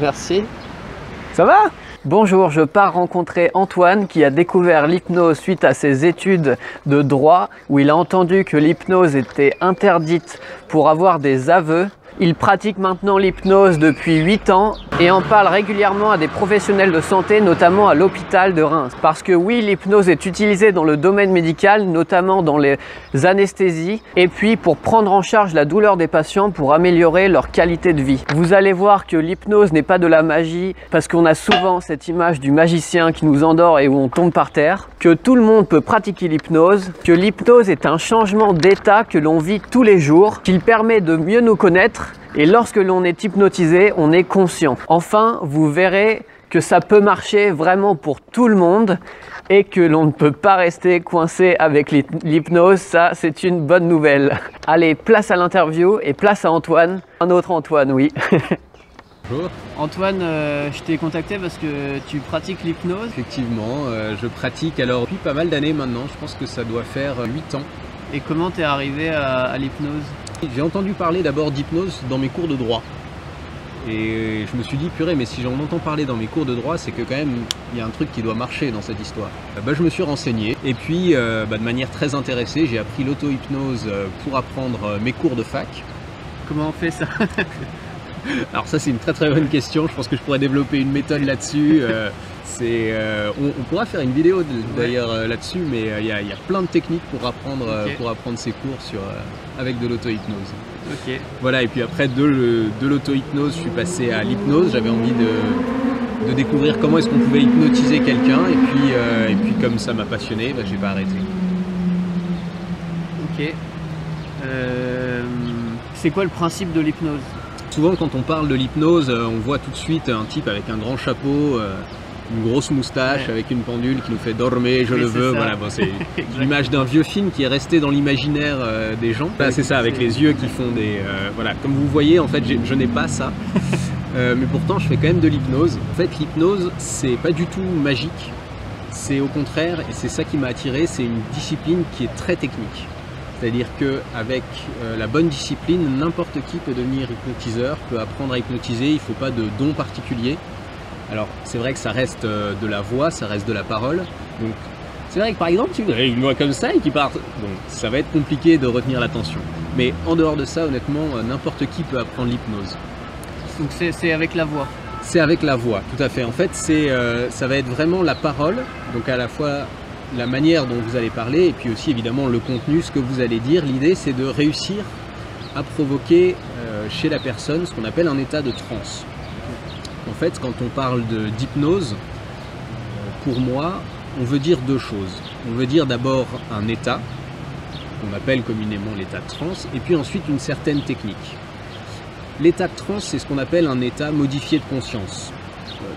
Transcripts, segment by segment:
Merci. Ça va? Bonjour, je pars rencontrer Antoine qui a découvert l'hypnose suite à ses études de droit où il a entendu que l'hypnose était interdite pour avoir des aveux. Il pratique maintenant l'hypnose depuis 8 ans et en parle régulièrement à des professionnels de santé, notamment à l'hôpital de Reims. Parce que oui, l'hypnose est utilisée dans le domaine médical, notamment dans les anesthésies, et puis pour prendre en charge la douleur des patients pour améliorer leur qualité de vie. Vous allez voir que l'hypnose n'est pas de la magie, parce qu'on a souvent cette image du magicien qui nous endort et où on tombe par terre, que tout le monde peut pratiquer l'hypnose, que l'hypnose est un changement d'état que l'on vit tous les jours, qu'il permet de mieux nous connaître. Et lorsque l'on est hypnotisé, on est conscient. Enfin, vous verrez que ça peut marcher vraiment pour tout le monde et que l'on ne peut pas rester coincé avec l'hypnose. Ça, c'est une bonne nouvelle. Allez, place à l'interview et place à Antoine. Un autre Antoine, oui. Bonjour. Antoine, je t'ai contacté parce que tu pratiques l'hypnose. Effectivement, je pratique alors depuis pas mal d'années maintenant. Je pense que ça doit faire 8 ans. Et comment t'es arrivé à l'hypnose? J'ai entendu parler d'abord d'hypnose dans mes cours de droit. Et je me suis dit, purée, mais si j'en entends parler dans mes cours de droit, c'est que quand même, il y a un truc qui doit marcher dans cette histoire. Je me suis renseigné et puis, de manière très intéressée, j'ai appris l'auto-hypnose pour apprendre mes cours de fac. Comment on fait ça? Alors ça, c'est une très très bonne question. Je pense que je pourrais développer une méthode là-dessus. On pourra faire une vidéo d'ailleurs là-dessus, mais il y a plein de techniques pour apprendre ces cours avec de l'auto-hypnose. Ok. Voilà, et puis après de l'auto-hypnose, je suis passé à l'hypnose. J'avais envie de découvrir comment est-ce qu'on pouvait hypnotiser quelqu'un, et puis comme ça m'a passionné, j'ai pas arrêté. Ok. C'est quoi le principe de l'hypnose? Souvent quand on parle de l'hypnose, on voit tout de suite un type avec un grand chapeau, une grosse moustache, avec une pendule qui nous fait dormir, je le veux. Voilà, bon, c'est l'image d'un vieux film qui est resté dans l'imaginaire des gens. Là, c'est ça, avec les yeux qui font des... voilà, comme vous voyez, en fait, je n'ai pas ça. Mais pourtant, je fais quand même de l'hypnose. En fait, l'hypnose, c'est pas du tout magique. C'est au contraire, et c'est ça qui m'a attiré, c'est une discipline qui est très technique. C'est-à-dire qu'avec la bonne discipline, n'importe qui peut devenir hypnotiseur, peut apprendre à hypnotiser, il ne faut pas de don particulier. Alors c'est vrai que ça reste de la voix, ça reste de la parole. Donc c'est vrai que par exemple, tu verrais une voix comme ça et qui part, bon, ça va être compliqué de retenir l'attention. Mais en dehors de ça, honnêtement, n'importe qui peut apprendre l'hypnose. Donc c'est avec la voix? C'est avec la voix, tout à fait. En fait, ça va être vraiment la parole, donc à la fois la manière dont vous allez parler et puis aussi évidemment le contenu, ce que vous allez dire. L'idée c'est de réussir à provoquer chez la personne ce qu'on appelle un état de transe. En fait, quand on parle d'hypnose, pour moi, on veut dire deux choses. On veut dire d'abord un état, qu'on appelle communément l'état de transe, et puis ensuite une certaine technique. L'état de transe, c'est ce qu'on appelle un état modifié de conscience.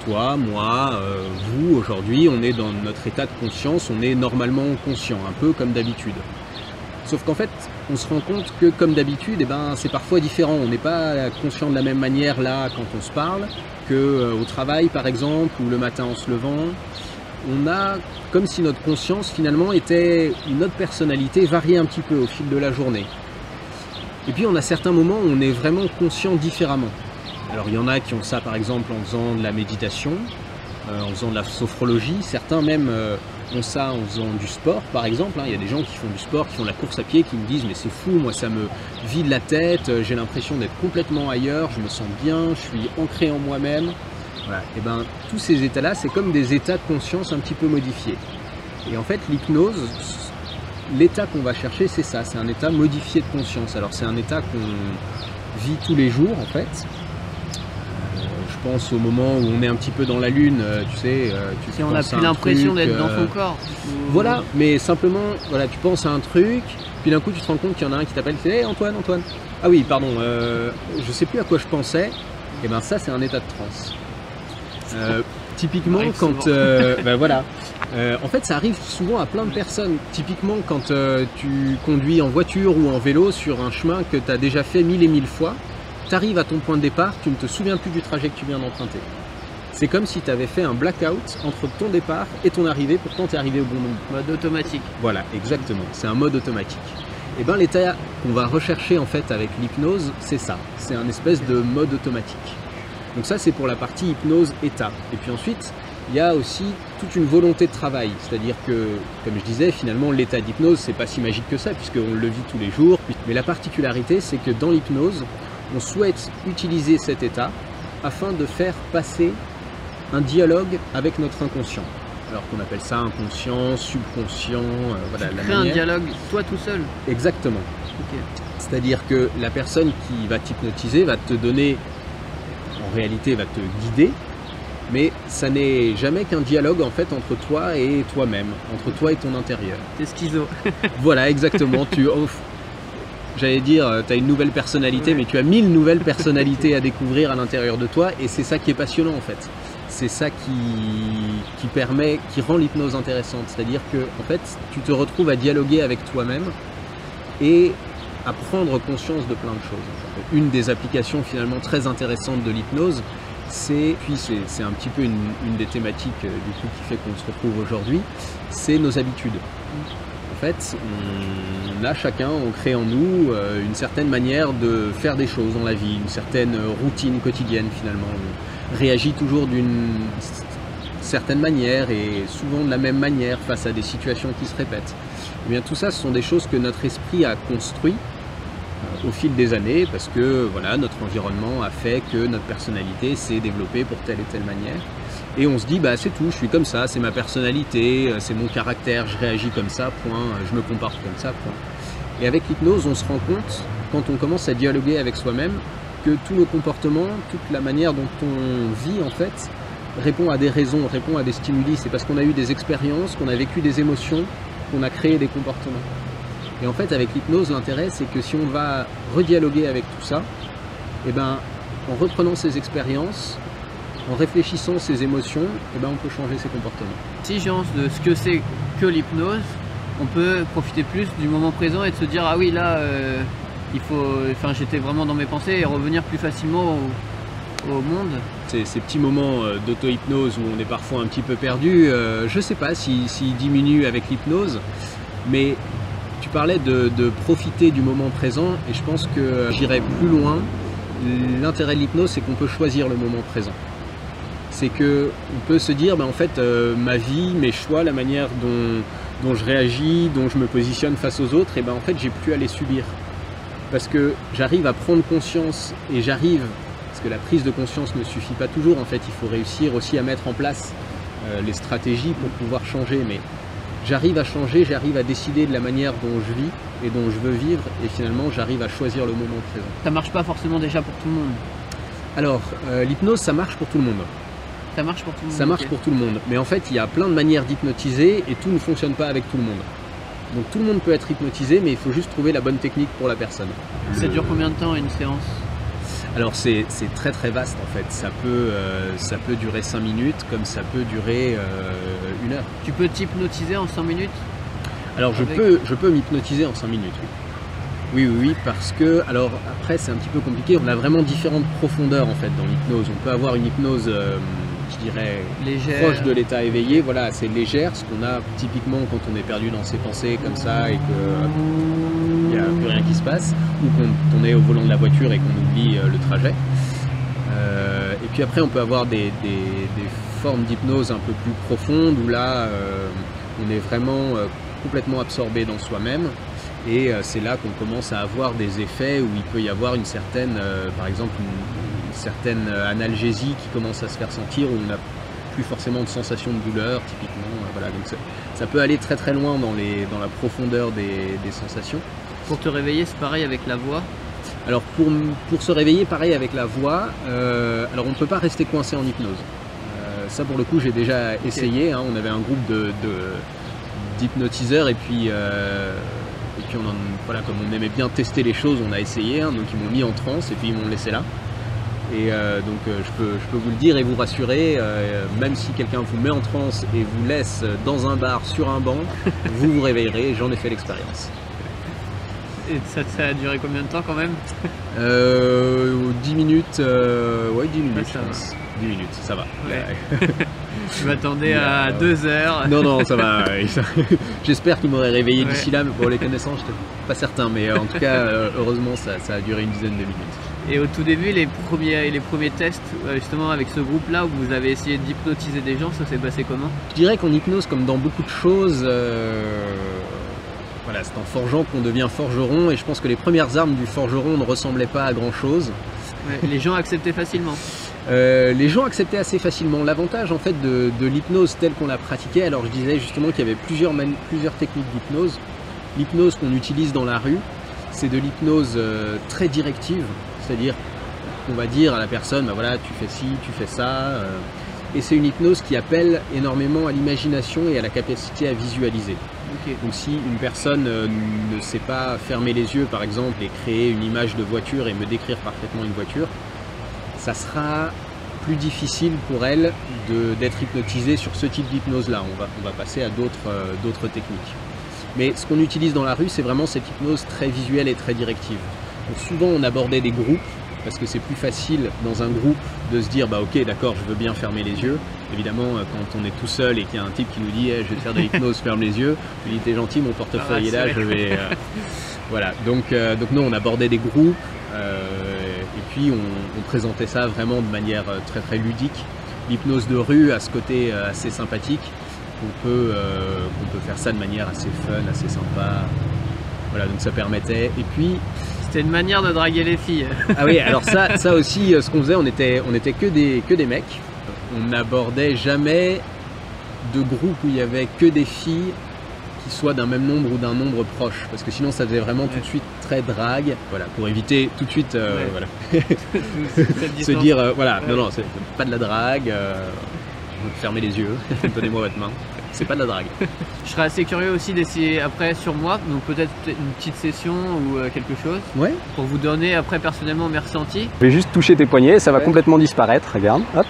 Toi, moi, vous, aujourd'hui, on est dans notre état de conscience, on est normalement conscient, un peu comme d'habitude. Sauf qu'en fait, on se rend compte que comme d'habitude, c'est parfois différent. On n'est pas conscient de la même manière là quand on se parle qu'au travail par exemple, ou le matin en se levant. On a comme si notre conscience finalement était une autre personnalité variée un petit peu au fil de la journée. Et puis on a certains moments où on est vraiment conscient différemment. Alors il y en a qui ont ça par exemple en faisant de la méditation, en faisant de la sophrologie, certains même ont ça en faisant du sport par exemple. Il y a des gens qui font du sport, qui font de la course à pied, qui me disent mais c'est fou, moi ça me vide la tête, j'ai l'impression d'être complètement ailleurs, je me sens bien, je suis ancré en moi-même. Voilà. Et tous ces états-là, c'est comme des états de conscience un petit peu modifiés. Et en fait l'hypnose, l'état qu'on va chercher c'est ça, c'est un état modifié de conscience. Alors c'est un état qu'on vit tous les jours en fait. Je pense au moment où on est un petit peu dans la lune, tu sais on n'a plus l'impression d'être dans son corps. Voilà, mais simplement, voilà, tu penses à un truc, puis d'un coup tu te rends compte qu'il y en a un qui t'appelle, hey, Antoine. Ah oui, pardon, je sais plus à quoi je pensais. Et ça c'est un état de transe. Typiquement quand, voilà, en fait ça arrive souvent à plein de personnes. Typiquement quand tu conduis en voiture ou en vélo sur un chemin que tu as déjà fait 1000 et 1000 fois. Tu arrives à ton point de départ, tu ne te souviens plus du trajet que tu viens d'emprunter. C'est comme si tu avais fait un blackout entre ton départ et ton arrivée, pourtant tu es arrivé au bon moment. Mode automatique. Voilà, exactement, c'est un mode automatique. Et l'état qu'on va rechercher en fait avec l'hypnose, c'est ça, c'est un espèce de mode automatique. Donc ça, c'est pour la partie hypnose état. Et puis ensuite, il y a aussi toute une volonté de travail. C'est-à-dire que, comme je disais, finalement, l'état d'hypnose, c'est pas si magique que ça, puisqu'on le vit tous les jours. Mais la particularité, c'est que dans l'hypnose, on souhaite utiliser cet état afin de faire passer un dialogue avec notre inconscient. Alors qu'on appelle ça inconscient, subconscient, voilà. Tu crées un dialogue, toi tout seul? Exactement. Okay. C'est-à-dire que la personne qui va t'hypnotiser va te donner, en réalité va te guider, mais ça n'est jamais qu'un dialogue en fait entre toi et toi-même, entre toi et ton intérieur. T'es schizo. Voilà, exactement. J'allais dire, tu as une nouvelle personnalité, ouais. Mais tu as 1000 nouvelles personnalités à découvrir à l'intérieur de toi, et c'est ça qui est passionnant en fait. C'est ça qui rend l'hypnose intéressante. C'est-à-dire que en fait, tu te retrouves à dialoguer avec toi-même et à prendre conscience de plein de choses. Une des applications finalement très intéressantes de l'hypnose, c'est un petit peu une des thématiques du coup qui fait qu'on se retrouve aujourd'hui, c'est nos habitudes. En fait, on a chacun, on crée en nous une certaine manière de faire des choses dans la vie, une certaine routine quotidienne finalement. On réagit toujours d'une certaine manière et souvent de la même manière face à des situations qui se répètent. Et bien, tout ça, ce sont des choses que notre esprit a construit au fil des années parce que voilà, notre environnement a fait que notre personnalité s'est développée pour telle et telle manière. Et on se dit, bah, c'est tout, je suis comme ça, c'est ma personnalité, c'est mon caractère, je réagis comme ça, point, je me comporte comme ça, point. Et avec l'hypnose, on se rend compte, quand on commence à dialoguer avec soi-même, que tous nos comportements, toute la manière dont on vit en fait, répond à des raisons, répond à des stimuli. C'est parce qu'on a eu des expériences, qu'on a vécu des émotions, qu'on a créé des comportements. Et en fait, avec l'hypnose, l'intérêt, c'est que si on va redialoguer avec tout ça, et ben, en reprenant ces expériences, en réfléchissant ces émotions, et ben, on peut changer ses comportements. L'exigence de ce que c'est que l'hypnose, on peut profiter plus du moment présent et de se dire, ah oui, là, j'étais vraiment dans mes pensées et revenir plus facilement au monde. Ces petits moments d'auto-hypnose où on est parfois un petit peu perdu, je ne sais pas s'ils diminuent avec l'hypnose, mais tu parlais de profiter du moment présent et je pense que j'irai plus loin. L'intérêt de l'hypnose, c'est qu'on peut choisir le moment présent. C'est qu'on peut se dire, en fait, ma vie, mes choix, la manière dont je réagis, dont je me positionne face aux autres, et en fait, j'ai plus à les subir. Parce que j'arrive à prendre conscience et parce que la prise de conscience ne suffit pas toujours, en fait, il faut réussir aussi à mettre en place les stratégies pour pouvoir changer, mais j'arrive à changer, j'arrive à décider de la manière dont je vis et dont je veux vivre, et finalement j'arrive à choisir le moment présent. Ça marche pas forcément déjà pour tout le monde? Alors, l'hypnose, ça marche pour tout le monde. Ça marche pour tout le monde? Ça marche pour tout le monde, mais en fait, il y a plein de manières d'hypnotiser et tout ne fonctionne pas avec tout le monde. Donc tout le monde peut être hypnotisé, mais il faut juste trouver la bonne technique pour la personne. Ça dure combien de temps une séance? Alors c'est très très vaste en fait, ça peut durer 5 minutes comme ça peut durer 1 heure. Tu peux t'hypnotiser en 5 minutes? Alors je peux m'hypnotiser en 5 minutes, oui. Oui, parce que, alors après c'est un petit peu compliqué, on a vraiment différentes profondeurs en fait dans l'hypnose. On peut avoir une hypnose, je dirais, légère, proche de l'état éveillé, voilà, c'est légère, ce qu'on a typiquement quand on est perdu dans ses pensées comme ça et qu'il n'y a plus rien qui se passe, ou quand on est au volant de la voiture et qu'on oublie le trajet. Et puis après on peut avoir des formes d'hypnose un peu plus profondes où là on est vraiment complètement absorbé dans soi-même. Et c'est là qu'on commence à avoir des effets où il peut y avoir une certaine, par exemple, une certaine analgésie qui commence à se faire sentir, où on n'a plus forcément de sensation de douleur, typiquement. Voilà, donc ça peut aller très très loin dans la profondeur des sensations. Pour te réveiller, c'est pareil avec la voix? Alors pour se réveiller, pareil avec la voix. Alors on ne peut pas rester coincé en hypnose. Ça pour le coup, j'ai déjà essayé. Hein, on avait un groupe d'hypnotiseurs et puis voilà, comme on aimait bien tester les choses, on a essayé, hein, donc ils m'ont mis en transe et puis ils m'ont laissé là. Et donc je peux vous le dire et vous rassurer, même si quelqu'un vous met en transe et vous laisse dans un bar sur un banc, vous vous réveillerez, j'en ai fait l'expérience. Et ça a duré combien de temps quand même? 10 minutes, ouais 10 minutes je pense. 10 minutes, ça va. Ouais. Je m'attendais à 2 heures. Non, ça va. J'espère qu'il m'aurait réveillé d'ici là, mais pour les connaissances, je n'étais pas certain. Mais en tout cas, heureusement, ça a duré une dizaine de minutes. Et au tout début, les premiers tests, justement avec ce groupe-là, où vous avez essayé d'hypnotiser des gens, ça s'est passé comment? Je dirais qu'en hypnose, comme dans beaucoup de choses, voilà, c'est en forgeant qu'on devient forgeron, et je pense que les premières armes du forgeron ne ressemblaient pas à grand-chose. Ouais, les gens acceptaient facilement. Les gens acceptaient assez facilement. L'avantage en fait de l'hypnose telle qu'on la pratiquait, alors je disais justement qu'il y avait plusieurs techniques d'hypnose. L'hypnose qu'on utilise dans la rue, c'est de l'hypnose très directive, c'est-à-dire on va dire à la personne, bah voilà, tu fais ci, tu fais ça, et c'est une hypnose qui appelle énormément à l'imagination et à la capacité à visualiser. Okay. Donc si une personne ne sait pas fermer les yeux par exemple et créer une image de voiture et me décrire parfaitement une voiture, ça sera plus difficile pour elle d'être hypnotisée sur ce type d'hypnose-là. On va passer à d'autres techniques. Mais ce qu'on utilise dans la rue, c'est vraiment cette hypnose très visuelle et très directive. Donc souvent on abordait des groupes, parce que c'est plus facile dans un groupe de se dire bah ok d'accord, je veux bien fermer les yeux. Évidemment quand on est tout seul et qu'il y a un type qui nous dit hey, je vais te faire de l'hypnose, ferme les yeux, je lui dis t'es gentil, mon portefeuille est là, je vais... Voilà, donc nous on abordait des groupes et puis on présentait ça vraiment de manière très très ludique. L'hypnose de rue a ce côté assez sympathique, on peut faire ça de manière assez fun, assez sympa. Voilà, donc ça permettait. Et puis c'était une manière de draguer les filles. Ah oui, alors ça aussi, ce qu'on faisait, on était que des mecs. On n'abordait jamais de groupe où il y avait que des filles qui soient d'un même nombre ou d'un nombre proche, parce que sinon ça faisait vraiment tout de suite très drague. Voilà, pour éviter tout de suite, voilà, se dire voilà, non, c'est pas de la drague. Fermez les yeux, donnez-moi votre main. C'est pas de la drague. Je serais assez curieux aussi d'essayer après sur moi, donc peut-être une petite session ou quelque chose. Ouais. Pour vous donner après personnellement mes ressentis. Je vais juste toucher tes poignets, ça va complètement disparaître, regarde, hop.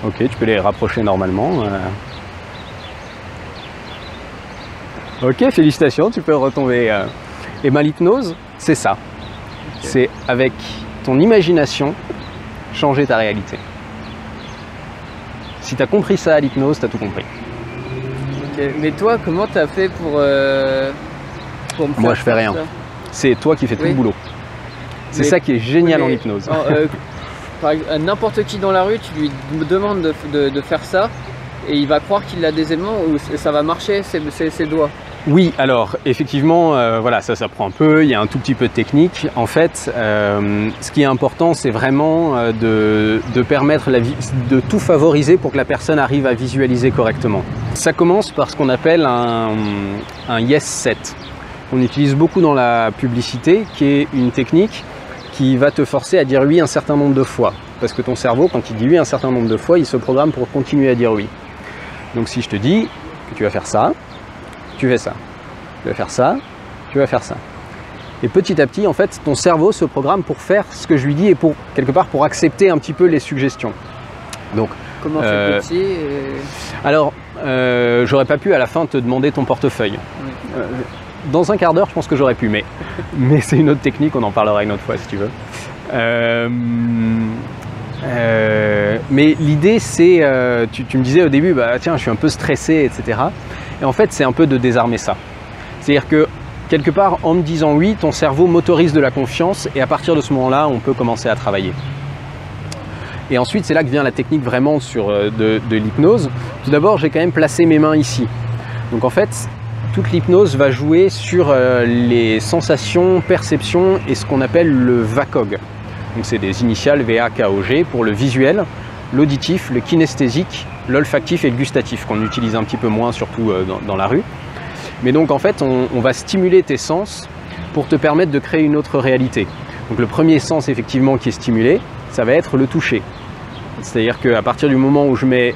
Ok, tu peux les rapprocher normalement. Ok, félicitations, tu peux retomber. Et ben l'hypnose, c'est ça. Okay. C'est avec ton imagination, changer ta réalité. Si tu as compris ça à l'hypnose, tu as tout compris. Okay. Mais toi, comment tu as fait pour me Moi, je fais rien. C'est toi qui fais tout le boulot. C'est ça qui est génial en hypnose. N'importe qui dans la rue, tu lui demandes de faire ça et il va croire qu'il a des éléments ou ça va marcher, ses doigts. Oui, alors effectivement, voilà, ça prend un peu, il y a un tout petit peu de technique. En fait, ce qui est important, c'est vraiment de permettre de tout favoriser pour que la personne arrive à visualiser correctement. Ça commence par ce qu'on appelle un yes set. On utilise beaucoup dans la publicité, qui est une technique qui va te forcer à dire oui un certain nombre de fois. Parce que ton cerveau, quand il dit oui un certain nombre de fois, il se programme pour continuer à dire oui. Donc si je te dis que tu vas faire ça, tu fais ça, tu vas faire ça, tu vas faire ça. Et petit à petit, en fait, ton cerveau se programme pour faire ce que je lui dis et pour, quelque part, pour accepter un petit peu les suggestions. Donc, comment fait petit Alors, j'aurais pas pu à la fin te demander ton portefeuille. Oui. Dans un quart d'heure, je pense que j'aurais pu, mais c'est une autre technique, on en parlera une autre fois si tu veux. Mais l'idée, c'est, tu me disais au début, bah tiens, je suis un peu stressé, etc. Et en fait, c'est un peu de désarmer ça. C'est-à-dire que, quelque part, en me disant oui, ton cerveau m'autorise de la confiance et à partir de ce moment-là, on peut commencer à travailler. Et ensuite, c'est là que vient la technique vraiment de l'hypnose. Tout d'abord, j'ai quand même placé mes mains ici. Donc en fait, toute l'hypnose va jouer sur les sensations, perceptions et ce qu'on appelle le VAKOG. Donc c'est des initiales VAKOG pour le visuel, l'auditif, le kinesthésique, l'olfactif et le gustatif, qu'on utilise un petit peu moins, surtout dans la rue. Mais donc en fait, on va stimuler tes sens pour te permettre de créer une autre réalité. Donc le premier sens effectivement qui est stimulé, ça va être le toucher. C'est-à-dire qu'à partir du moment où je mets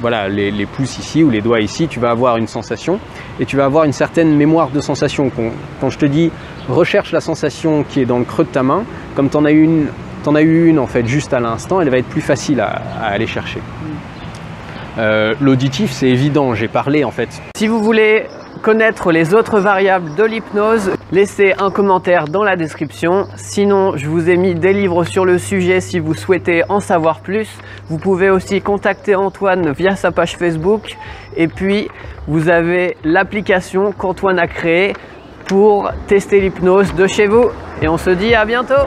voilà, les pouces ici ou les doigts ici, tu vas avoir une sensation et tu vas avoir une certaine mémoire de sensation. Quand je te dis recherche la sensation qui est dans le creux de ta main, comme tu en as eu une en fait juste à l'instant, elle va être plus facile à aller chercher. L'auditif, c'est évident, j'ai parlé en fait. Si vous voulez connaître les autres variables de l'hypnose, laissez un commentaire dans la description. Sinon, je vous ai mis des livres sur le sujet si vous souhaitez en savoir plus. Vous pouvez aussi contacter Antoine via sa page Facebook. Et puis, vous avez l'application qu'Antoine a créée pour tester l'hypnose de chez vous. Et on se dit à bientôt.